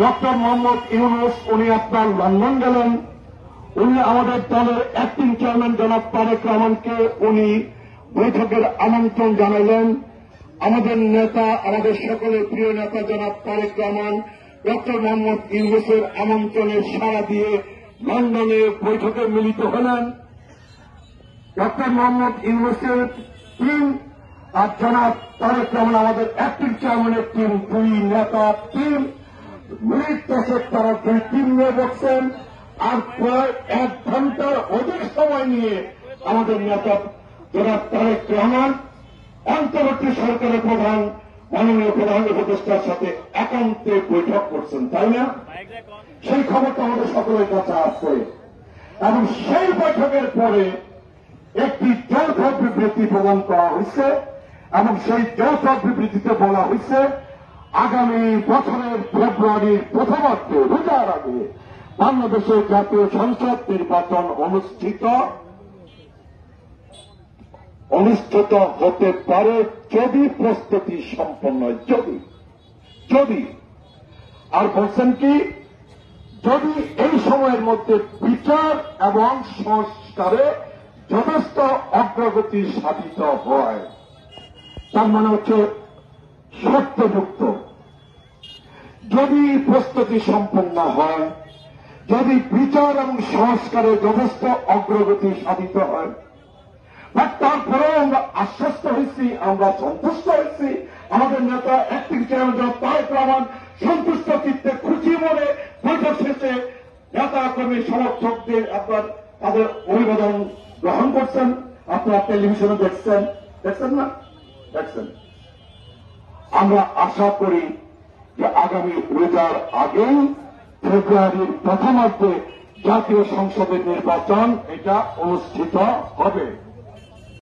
Doctor Mohammad Yunus উনি আপনার London গেলেন, উনি আমাদের দলের অ্যাক্টিং চেয়ারম্যান জনাব তারেক রহমানকে উনি বৈঠকের আমন্ত্রণ জানাইলেন। আমাদের নেতা, আমাদের সকলের প্রিয় নেতা জনাব তারেক রহমান ডক্টর মোহাম্মদ ইউনূসের আমন্ত্রণে সাড়া দিয়ে লন্ডনে বৈঠকে মিলিত হলেন। ডক্টর মোহাম্মদ ইউনূসের টিম আর জনাব তারেক রহমান আমাদের অ্যাক্টিং চেয়ারম্যানের টিম, দুই নেতা টিম মিনিট দশেক তারা দুই টিম নিয়ে বসছেন। আর প্রায় 1 ঘন্টার অধিক সময় নিয়ে আমাদের নেতা জনাব তারেক রহমান অন্তর্বর্তী সরকারের প্রধান মাননীয় প্রধান উপদেষ্টার সাথে একান্তে বৈঠক করছেন, তাই না? সেই খবরটা আমাদের সকলের কাছে আসছে এবং সেই বৈঠকের পরে একটি যৌথ বিবৃতি প্রদান করা হয়েছে এবং সেই যৌথ বিবৃতিতে বলা হয়েছে আগামী বছরের ফেব্রুয়ারির প্রথমার্ধে রোজার আগে বাংলাদেশের জাতীয় সংসদ নির্বাচন অনুষ্ঠিত হতে পারে যদি প্রস্তুতি সম্পন্ন হয়। যদি আর বলছেন কি, যদি এই সময়ের মধ্যে বিচার এবং সংস্কারে যথেষ্ট অগ্রগতি সাধিত হয়, তার মানে হচ্ছে শর্তযুক্ত। যদি প্রস্তুতি সম্পন্ন হয়, যদি বিচার এবং সংস্কারে যথেষ্ট অগ্রগতি সাধিত হয়, তারপরেও আমরা আশ্বস্ত হয়েছি, আমরা সন্তুষ্ট হয়েছি। আমাদের নেতা অ্যাক্টিং চেয়ারম্যান তারেক রহমান সন্তুষ্ট চিত্তে খুশি মনে বৈঠক শেষে নেতা কর্মী সমর্থকদের আপনার তাদের অভিবাদন গ্রহণ করছেন। আপনারা টেলিভিশনে দেখছেন না? দেখছেন। আমরা আশা করি যে আগামী রোজার আগেই ফেব্রুয়ারির প্রথমার্ধে জাতীয় সংসদের নির্বাচন এটা অনুষ্ঠিত হবে।